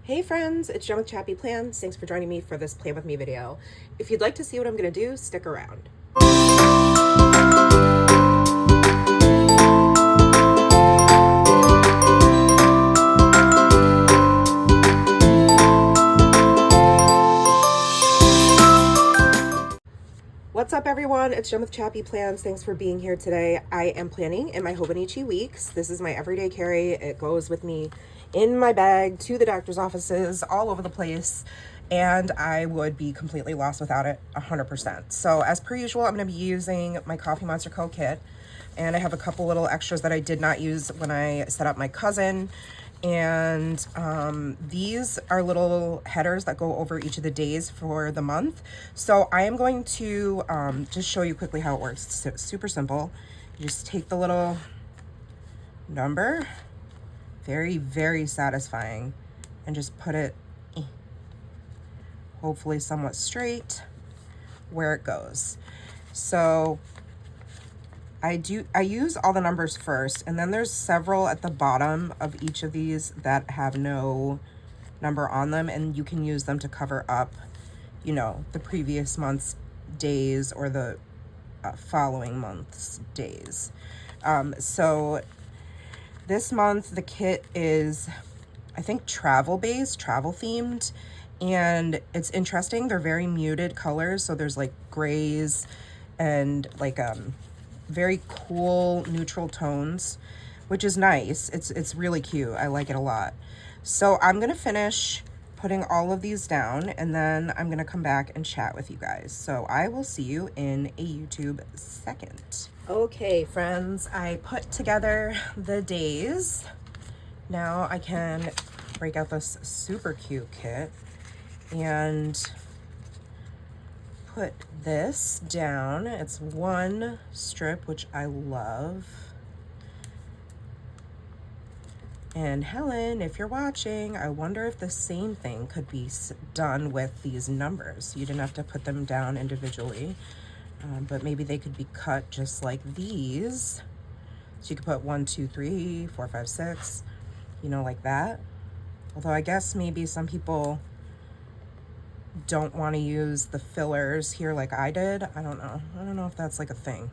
Hey friends, it's Jen with ChappyPlans. Thanks for joining me for this Plan With Me video. If you'd like to see what I'm going to do, stick around. What's up everyone, it's Jen with ChappyPlans. Thanks for being here today. I am planning in my Hobonichi weeks. This is my everyday carry. It goes with me in my bag to the doctor's offices all over the place, and I would be completely lost without it 100%. So as per usual, I'm going to be using my Coffee Monster Co. kit, and I have a couple little extras that I did not use when I set up my cousin. And these are little headers that go over each of the days for the month. So I am going to just show you quickly how it works. It's super simple. You just take the little number, very, very satisfying, and just put it hopefully somewhat straight where it goes. So I use all the numbers first, and then there's several at the bottom of each of these that have no number on them, and you can use them to cover up, you know, the previous month's days or the following month's days. So this month the kit is, I think, travel based, travel themed, and it's interesting. They're very muted colors, so there's like grays and like very cool neutral tones, which is nice. It's really cute. I like it a lot. So I'm gonna finish putting all of these down, and then I'm gonna come back and chat with you guys. So I will see you in a YouTube second. Okay friends, I put together the days. Now I can break out this super cute kit and put this down. It's one strip, which I love. And Helen, if you're watching, I wonder if the same thing could be done with these numbers. You didn't have to put them down individually, but maybe they could be cut just like these. So you could put 1, 2, 3, 4, 5, 6, you know, like that. Although I guess maybe some people don't want to use the fillers here like I did. I don't know if that's like a thing.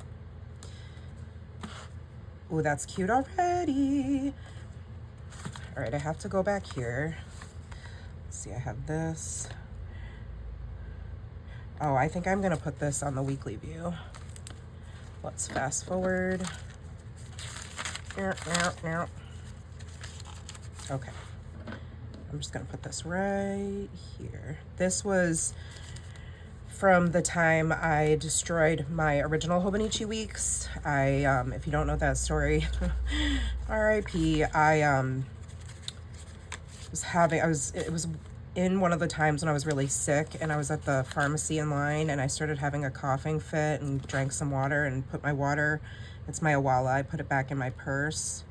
Oh, that's cute already. All right, I have to go back here. Let's see, I have this. Oh, I think I'm gonna put this on the weekly view. Let's fast forward. Okay. I'm just gonna put this right here. This was from the time I destroyed my original Hobonichi weeks. If you don't know that story, R.I.P. It was in one of the times when I was really sick, and I was at the pharmacy in line, and I started having a coughing fit and drank some water and put my water, it's my Awala, I put it back in my purse,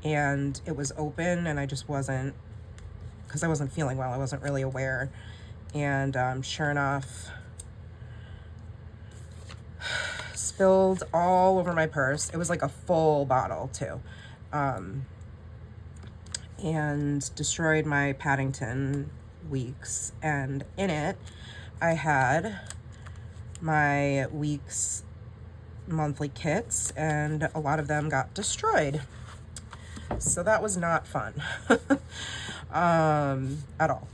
and it was open, and I just wasn't, because I wasn't feeling well, I wasn't really aware. And sure enough, spilled all over my purse. It was like a full bottle too. And destroyed my Paddington weeks. And in it, I had my week's monthly kits, and a lot of them got destroyed. So that was not fun at all.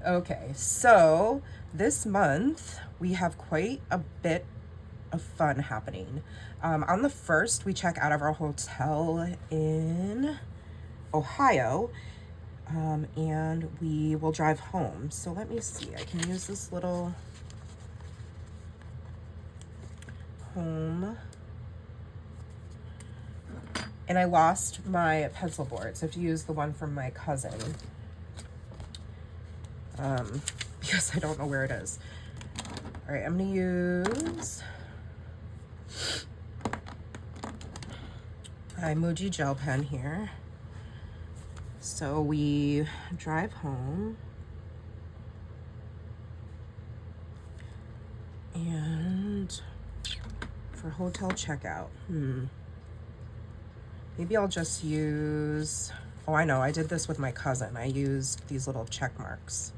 Okay, so this month we have quite a bit of fun happening. On the 1st, we check out of our hotel in Ohio, and we will drive home. So let me see, I can use this little home. And I lost my pencil board, so I have to use the one from my cousin, because I don't know where it is. All right, I'm gonna use my Muji gel pen here. So we drive home, and for hotel checkout, maybe I'll just use Oh, I know. I did this with my cousin. I used these little check marks.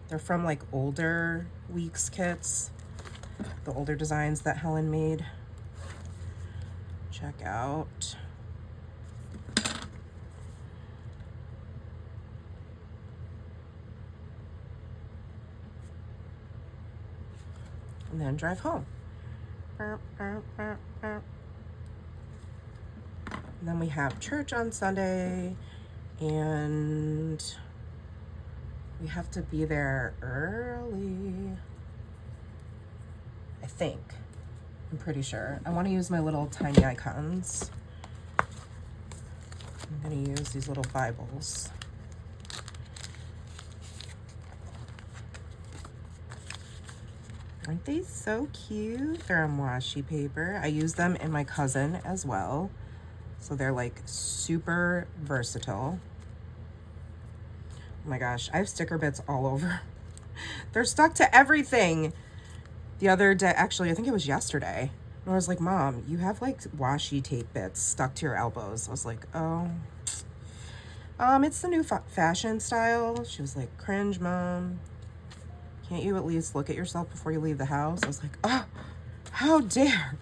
They're from like older weeks kits, the older designs that Helen made. Check out. And then drive home. And then we have church on Sunday, and we have to be there early, I think. I'm pretty sure. I want to use my little tiny icons. I'm going to use these little Bibles. Aren't they so cute? They're on washi paper. I use them in my cousin as well. So they're like super versatile. Oh my gosh, I have sticker bits all over. They're stuck to everything. The other day, actually, I think it was yesterday. And I was like, Mom, you have like washi tape bits stuck to your elbows. I was like, oh. It's the new fashion style. She was like, cringe, Mom. Can't you at least look at yourself before you leave the house? I was like, oh, how dare.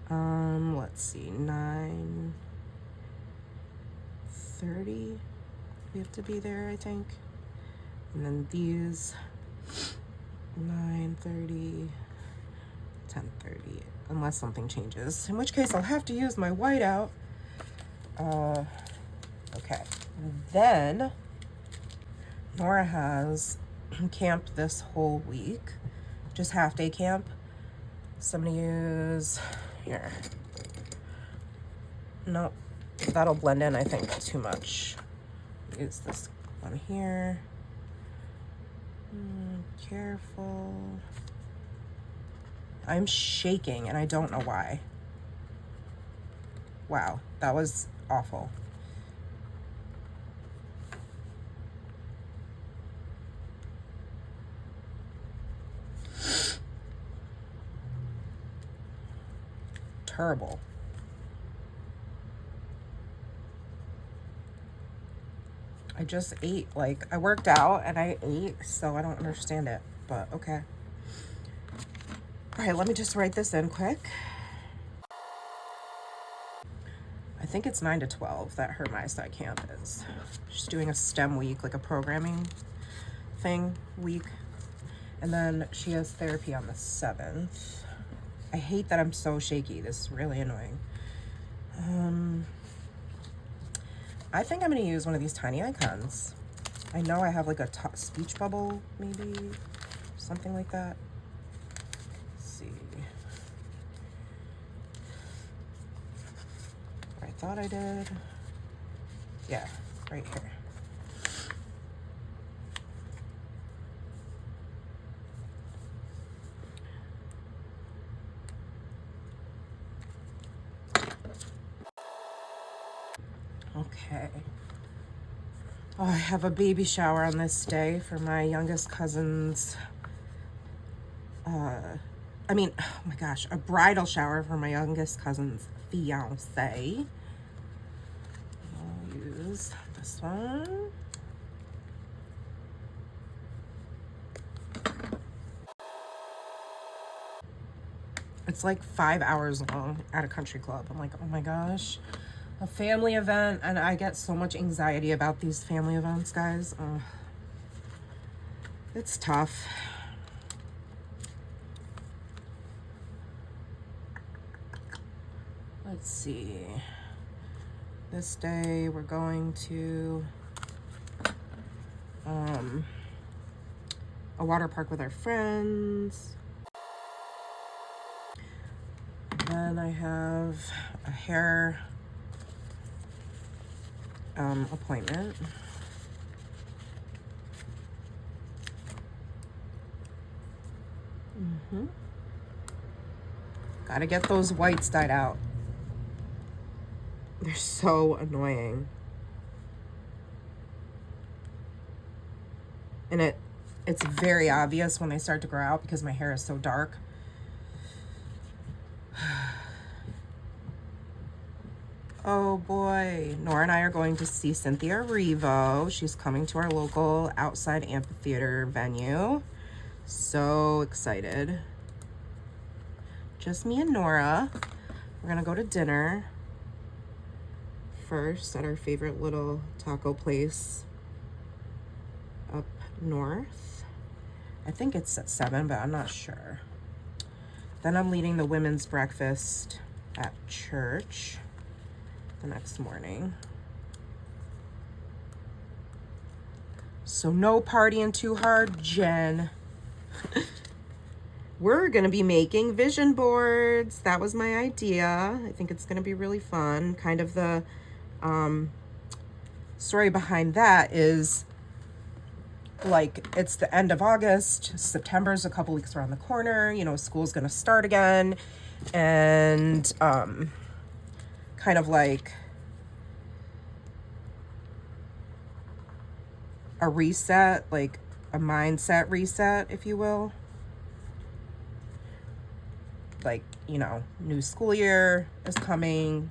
Let's see, 9:30. We have to be there, I think. And then these, 9:30, 10:30, unless something changes. In which case, I'll have to use my whiteout. Okay. Then Nora has camp this whole week, just half day camp. So I'm gonna use here. Nope, that'll blend in, I think, too much. Use this one here. Careful. I'm shaking and I don't know why. Wow, that was awful. Terrible. I just ate, like, I worked out and I ate, so I don't understand it, but okay. All right, let me just write this in quick. I think it's 9 to 12 that her My Side camp is. She's doing a STEM week, like a programming thing week. And then she has therapy on the 7th. I hate that I'm so shaky. This is really annoying. I think I'm going to use one of these tiny icons. I know I have like a speech bubble, maybe, something like that. Let's see. I thought I did. Yeah, right here. Okay. Oh, I have a baby shower on this day for my youngest cousin's, oh my gosh, a bridal shower for my youngest cousin's fiance. I'll use this one. It's like 5 hours long at a country club. I'm like, oh my gosh. A family event, and I get so much anxiety about these family events, guys. It's tough. Let's see. This day we're going to a water park with our friends. And then I have a hair appointment. Gotta get those whites dyed out. They're so annoying. And it's very obvious when they start to grow out because my hair is so dark. Oh boy. Nora and I are going to see Cynthia Erivo. She's coming to our local outside amphitheater venue. So excited. Just me and Nora. We're gonna go to dinner first at our favorite little taco place up north. I think it's at 7, but I'm not sure. Then I'm leading the women's breakfast at church the next morning. So no partying too hard, Jen. We're gonna be making vision boards. That was my idea. I think it's gonna be really fun. Kind of the story behind that is, like, it's the end of August. September's a couple weeks around the corner. You know, school's gonna start again. And kind of like a reset, like a mindset reset, if you will. Like, you know, new school year is coming.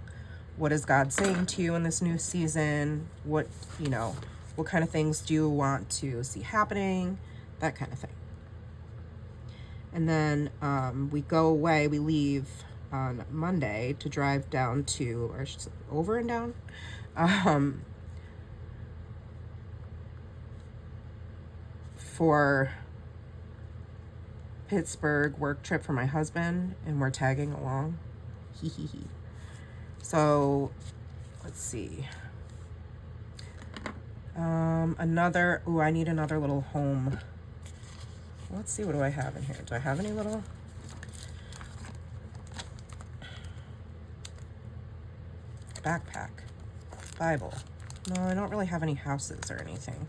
What is God saying to you in this new season? What, you know, what kind of things do you want to see happening? That kind of thing. And then we go away, we leave on Monday to drive down to, or over and down, for Pittsburgh work trip for my husband, and we're tagging along. Hee hee hee. So let's see. I need another little home. Let's see, what do I have in here? Do I have any little? Backpack. Bible. No, I don't really have any houses or anything.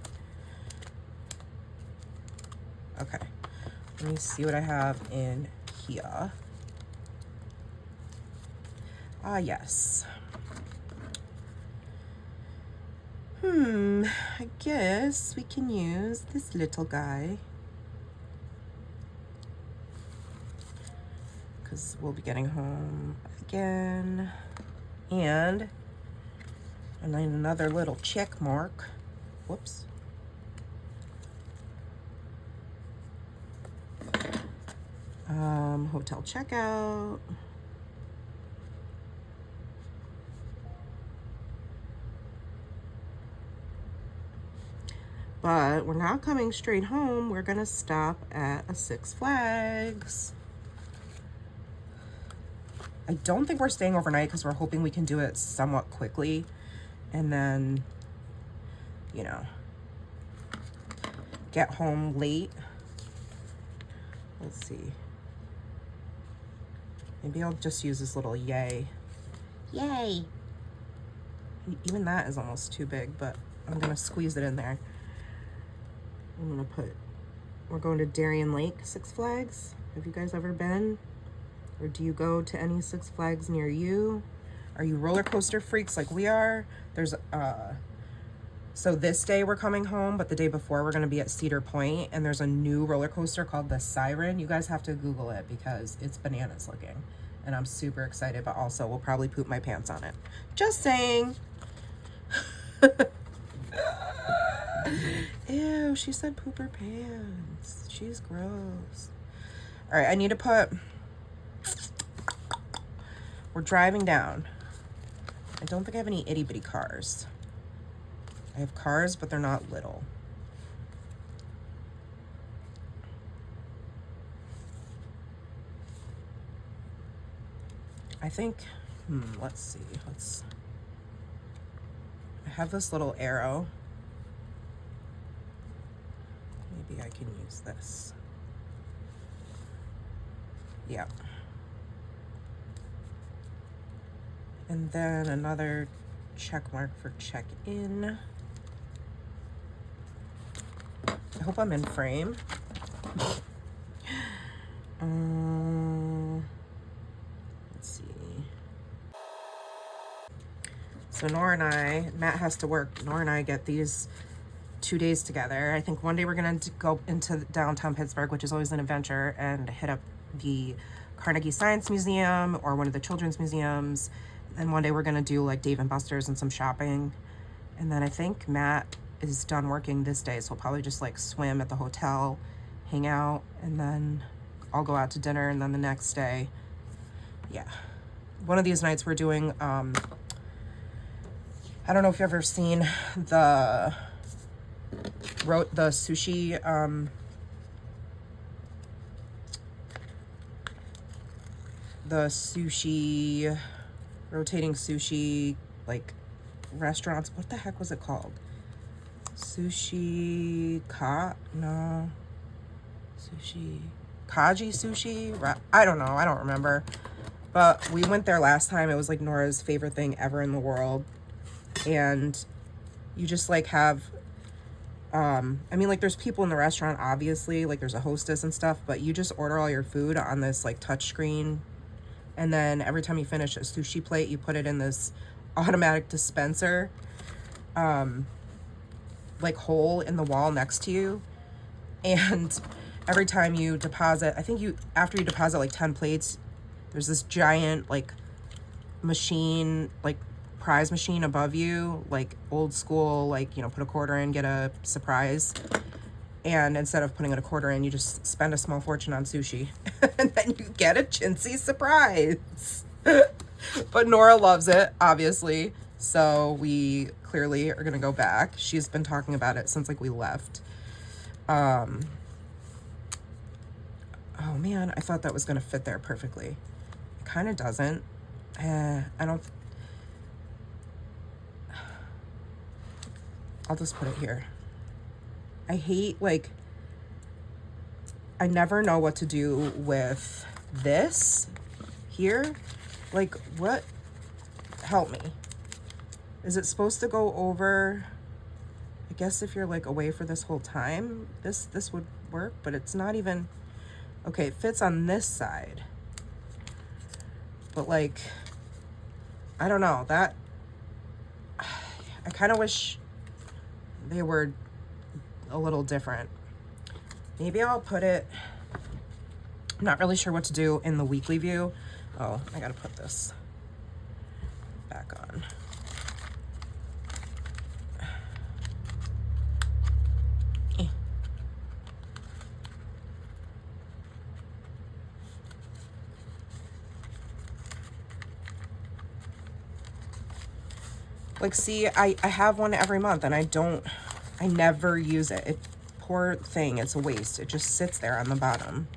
Okay. Let me see what I have in here. Ah, yes. I guess we can use this little guy, because we'll be getting home again. And I need another little check mark. Whoops. Hotel checkout. But we're not coming straight home. We're gonna stop at a Six Flags. I don't think we're staying overnight because we're hoping we can do it somewhat quickly. And then, you know, get home late. Let's see. Maybe I'll just use this little yay. Yay! Even that is almost too big, but I'm gonna squeeze it in there. I'm gonna put, we're going to Darien Lake Six Flags. Have you guys ever been? Or do you go to any Six Flags near you? Are you roller coaster freaks like we are? There's, so this day we're coming home, but the day before we're gonna be at Cedar Point, and there's a new roller coaster called the Siren. You guys have to Google it because it's bananas looking. And I'm super excited, but also we'll probably poop my pants on it. Just saying. Ew, she said poop her pants. She's gross. All right, I need to put, we're driving down. I don't think I have any itty bitty cars. I have cars, but they're not little. I think, let's see. I have this little arrow. Maybe I can use this. Yep. And then another check mark for check-in. I hope I'm in frame. Let's see. So Nora and I, Matt has to work. Nora and I get these 2 days together. I think one day we're gonna go into downtown Pittsburgh, which is always an adventure, and hit up the Carnegie Science Museum or one of the children's museums. And one day we're gonna do like Dave and Buster's and some shopping. And then I think Matt is done working this day, so we'll probably just like swim at the hotel, hang out, and then I'll go out to dinner. And then the next day, yeah, one of these nights we're doing, I don't know if you've ever seen the sushi, rotating sushi, like, restaurants. What the heck was it called? Kaji sushi? I don't know. I don't remember. But we went there last time. It was like Nora's favorite thing ever in the world. And you just like have, I mean, like there's people in the restaurant, obviously, like there's a hostess and stuff, but you just order all your food on this like touch screen. And then every time you finish a sushi plate, you put it in this automatic dispenser, like hole in the wall next to you. And every time you deposit, I think after you deposit like 10 plates, there's this giant like machine, like prize machine above you, like old school, like, you know, put a quarter in, get a surprise. And instead of putting a quarter in, you just spend a small fortune on sushi. And then you get a chintzy surprise. But Nora loves it, obviously. So we clearly are going to go back. She's been talking about it since like we left. Oh man, I thought that was going to fit there perfectly. It kind of doesn't. I'll just put it here. I hate, like, I never know what to do with this here. Like, what? Help me. Is it supposed to go over? I guess if you're like away for this whole time, this would work, but it's not even. Okay, it fits on this side. But like, I don't know, that I kind of wish they were a little different. Maybe I'll put it, I'm not really sure what to do in the weekly view. Oh, I gotta put this back on. Like, see, I have one every month and I never use it. Poor thing, it's a waste. It just sits there on the bottom.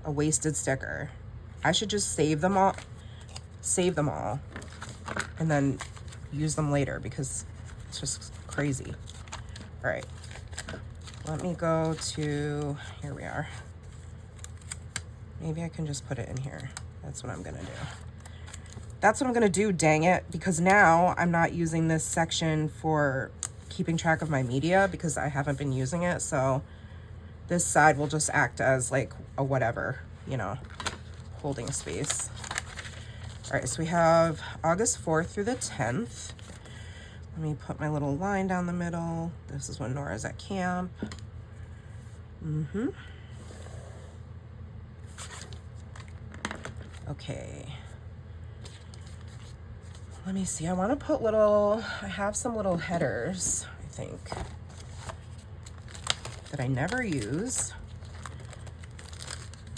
A wasted sticker. I should just save them all, and then use them later because it's just crazy. All right, let me go to, here we are. Maybe I can just put it in here. That's what I'm gonna do. That's what I'm gonna do, dang it, because now I'm not using this section for keeping track of my media because I haven't been using it. So this side will just act as like a whatever, you know, holding space. All right, so we have August 4th through the 10th. Let me put my little line down the middle. This is when Nora's at camp. Okay. Let me see, I want to put I have some little headers, I think, that I never use.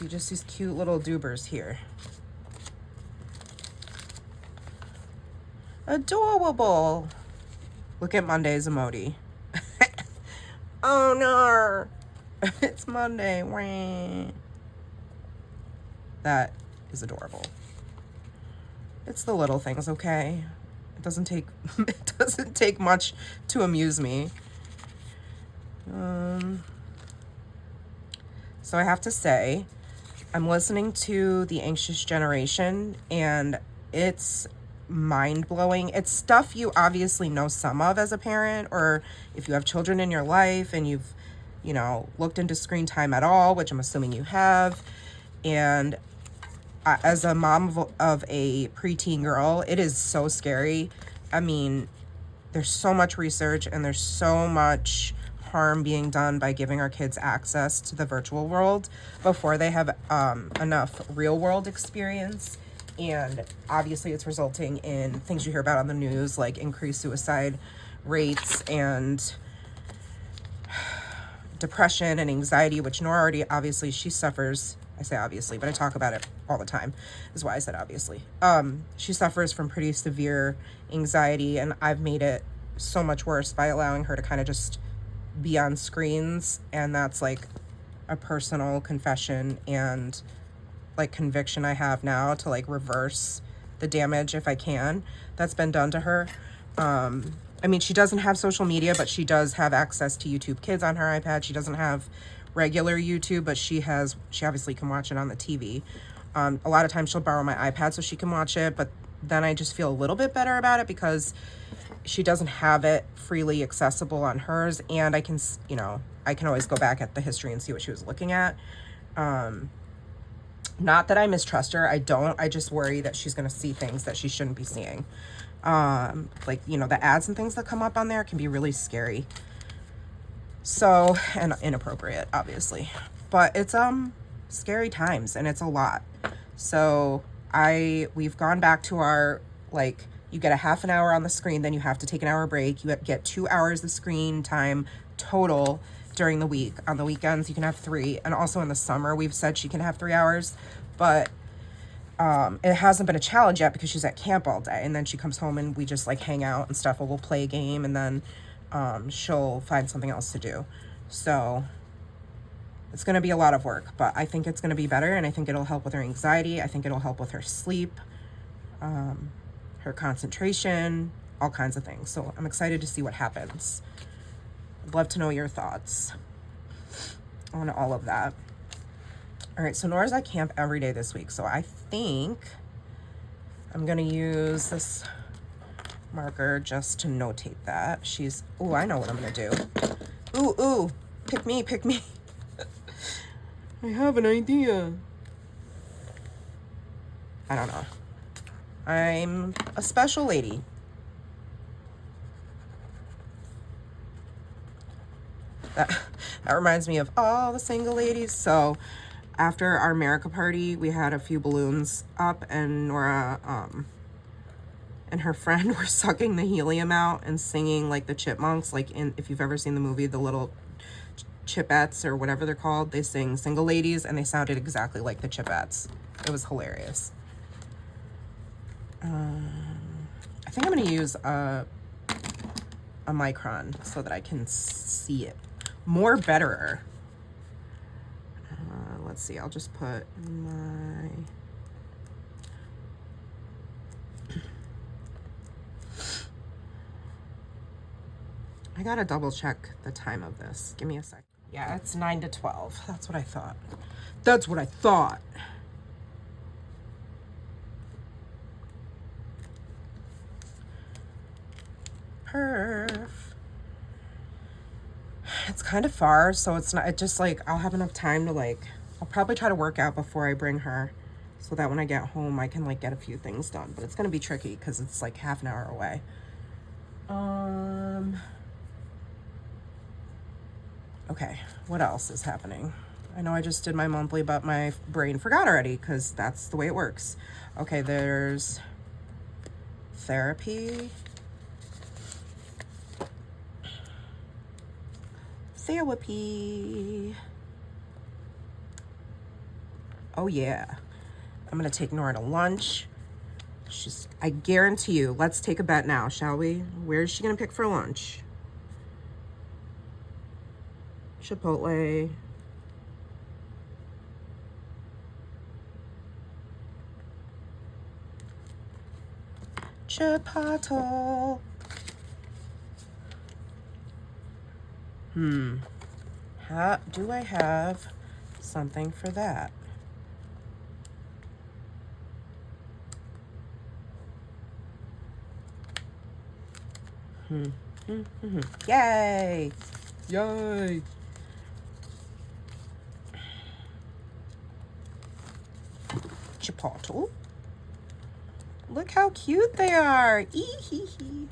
You just use cute little doobers here. Adorable. Look at Monday's emoji. Oh no, it's Monday. Wah. That is adorable. It's the little things, okay? It doesn't take much to amuse me. So I have to say, I'm listening to The Anxious Generation, and it's mind-blowing. It's stuff you obviously know some of as a parent, or if you have children in your life and you've, you know, looked into screen time at all, which I'm assuming you have. And as a mom of a preteen girl, it is so scary. I mean, there's so much research and there's so much harm being done by giving our kids access to the virtual world before they have enough real world experience. And obviously it's resulting in things you hear about on the news, like increased suicide rates and depression and anxiety, which Nora already, obviously, she suffers. I say obviously, but I talk about it all the time, is why I said obviously. She suffers from pretty severe anxiety, and I've made it so much worse by allowing her to kind of just be on screens. And that's like a personal confession and like conviction I have now to like reverse the damage, if I can, that's been done to her. I mean, she doesn't have social media, but she does have access to YouTube Kids on her iPad. She doesn't have regular YouTube, but she obviously can watch it on the TV. A lot of times she'll borrow my iPad so she can watch it, but then I just feel a little bit better about it because she doesn't have it freely accessible on hers, and I can, you know, I can always go back at the history and see what she was looking at. Not that I mistrust her. I don't. I just worry that she's going to see things that she shouldn't be seeing. Like, you know, the ads and things that come up on there can be really scary. So, and inappropriate, obviously. But it's scary times, and it's a lot. So we've gone back to our, like, you get a half an hour on the screen, then you have to take an hour break. You get 2 hours of screen time total during the week. On the weekends, you can have 3. And also in the summer, we've said she can have 3 hours. But it hasn't been a challenge yet because she's at camp all day. And then she comes home and we just, like, hang out and stuff. Or we'll play a game, and then she'll find something else to do. So it's going to be a lot of work. But I think it's going to be better. And I think it'll help with her anxiety. I think it'll help with her sleep. Her concentration, all kinds of things. So I'm excited to see what happens. I'd love to know your thoughts on all of that. All right, so Nora's at camp every day this week. So I think I'm going to use this marker just to notate that. Oh, I know what I'm going to do. Ooh, pick me. I have an idea. I don't know. I'm a special lady. That reminds me of all the single ladies. So after our America party, we had a few balloons up, and Nora and her friend were sucking the helium out and singing like the chipmunks. Like, if you've ever seen the movie, the little Chipettes or whatever they're called, they sing Single Ladies, and they sounded exactly like the Chipettes. It was hilarious. I think I'm going to use a micron so that I can see it more better. Let's see, I'll just put my... I gotta double check the time of this. Give me a sec. Yeah, it's 9 to 12. That's what I thought. Perf. It's kind of far, so it's not, it just like, I'll have enough time to like, I'll probably try to work out before I bring her so that when I get home, I can like get a few things done, but it's going to be tricky because it's like half an hour away. Okay, what else is happening? I know I just did my monthly, but my brain forgot already because that's the way it works. Okay, there's therapy. Oh yeah, I'm gonna take Nora to lunch. I guarantee you, let's take a bet now, shall we? Where's she gonna pick for lunch? Chipotle. Chipotle. Do I have something for that? Yay! Yay! Chipotle. Look how cute they are. Ee-hee-hee.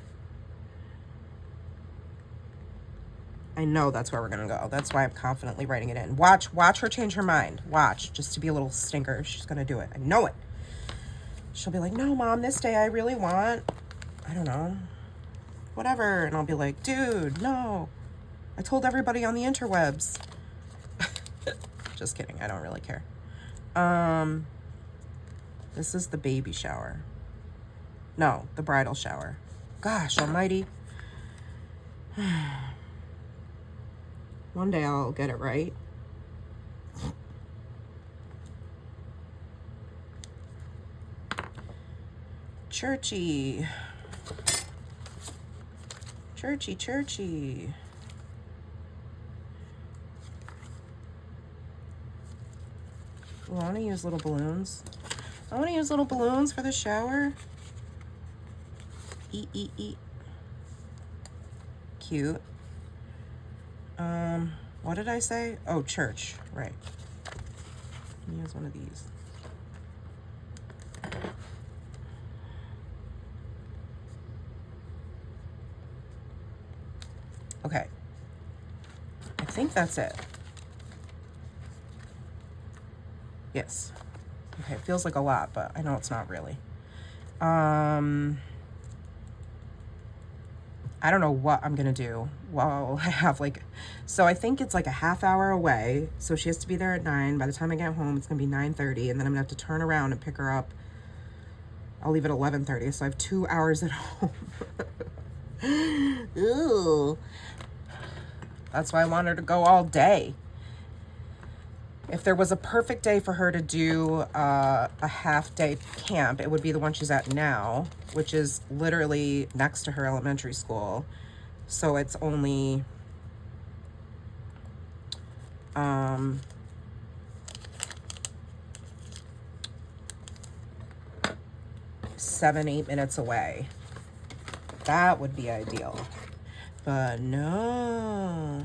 I know that's where we're gonna go. That's why I'm confidently writing it in. Watch her change her mind. Watch, just to be a little stinker. She's gonna do it. I know it. she'll be like, no, Mom, this day I really want, I don't know, whatever. And I'll be like, dude, no. I told everybody on the interwebs. Just kidding. I don't really care. This is the baby shower. No, the bridal shower. Gosh almighty. One day I'll get it right. Churchy. Churchy, churchy. Ooh, I want to use little balloons. I want to use little balloons for the shower. Eat. Cute. What did I say? Oh, church. Right. Let me use one of these. Okay. I think that's it. Yes. Okay, it feels like a lot, but I know it's not really. I don't know what I'm gonna do while I have like, so I think it's like a half hour away. So she has to be there at 9. By the time I get home, it's gonna be 9:30, and then I'm gonna have to turn around and pick her up. I'll leave at 11:30, so I have 2 hours at home. Ooh. That's why I want her to go all day. If there was a perfect day for her to do a half-day camp, it would be the one she's at now, which is literally next to her elementary school. So it's only 7-8 minutes away. That would be ideal. But no.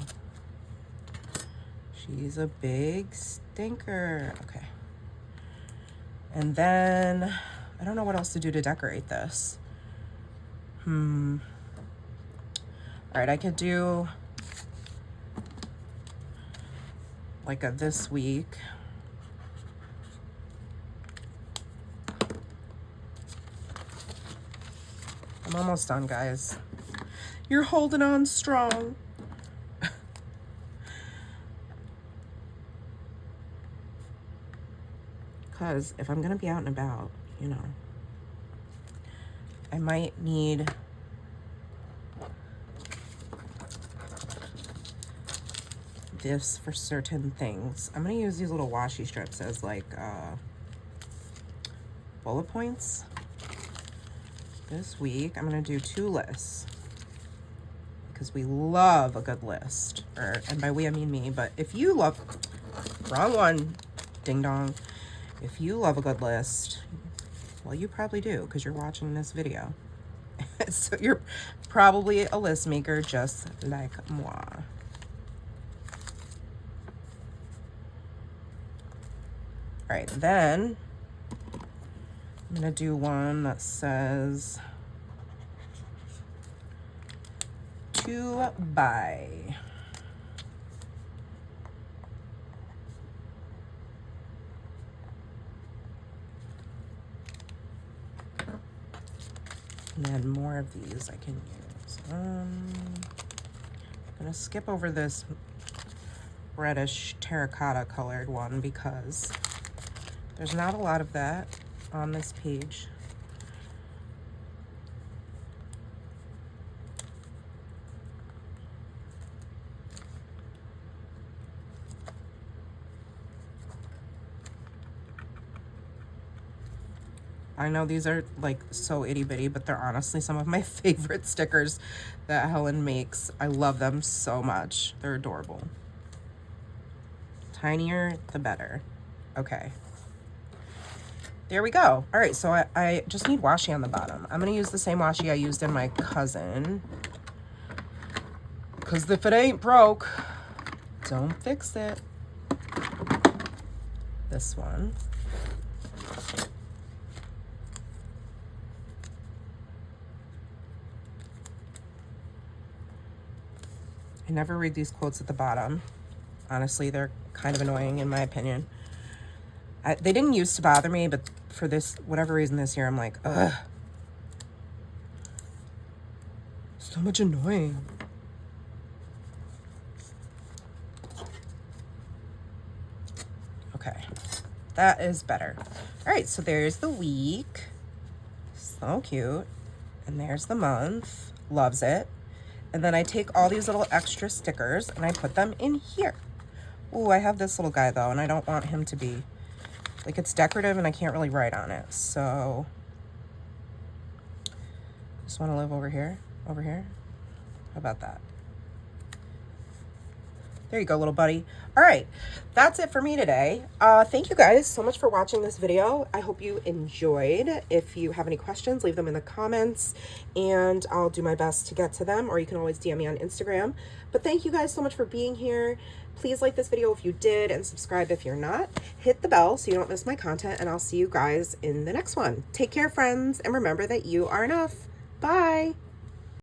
She's a big stinker. Okay. And then, I don't know what else to do to decorate this. All right, I could do like a this week. I'm almost done, guys. You're holding on strong. Because if I'm going to be out and about, you know, I might need this for certain things. I'm going to use these little washi strips as like bullet points. This week, I'm going to do 2 lists. Because we love a good list. And by we, I mean me. But if you love... Wrong one. Ding dong. If you love a good list, well, you probably do because you're watching this video. So you're probably a list maker just like moi. All right, then I'm gonna do one that says to buy. And then more of these I can use. I'm gonna skip over this reddish terracotta colored one because there's not a lot of that on this page. I know these are like so itty bitty, but they're honestly some of my favorite stickers that Helen makes. I love them so much. They're adorable. Tinier, the better. Okay. There we go. All right, so I just need washi on the bottom. I'm gonna use the same washi I used in my cousin. Because if it ain't broke, don't fix it. This one. I never read these quotes at the bottom. Honestly, they're kind of annoying in my opinion. They didn't used to bother me, but for this, whatever reason this year, I'm like, ugh. So much annoying. Okay, that is better. All right, so there's the week. So cute. And there's the month. Loves it. And then I take all these little extra stickers and I put them in here. Oh, I have this little guy though, and I don't want him to be, like, it's decorative and I can't really write on it. So, just want to live over here. Over here. How about that? There you go, little buddy. All right, that's it for me today. Thank you guys so much for watching this video. I hope you enjoyed. If you have any questions, leave them in the comments and I'll do my best to get to them, or you can always DM me on Instagram. But thank you guys so much for being here. Please like this video if you did and subscribe if you're not. Hit the bell so you don't miss my content, and I'll see you guys in the next one. Take care, friends, and remember that you are enough. Bye.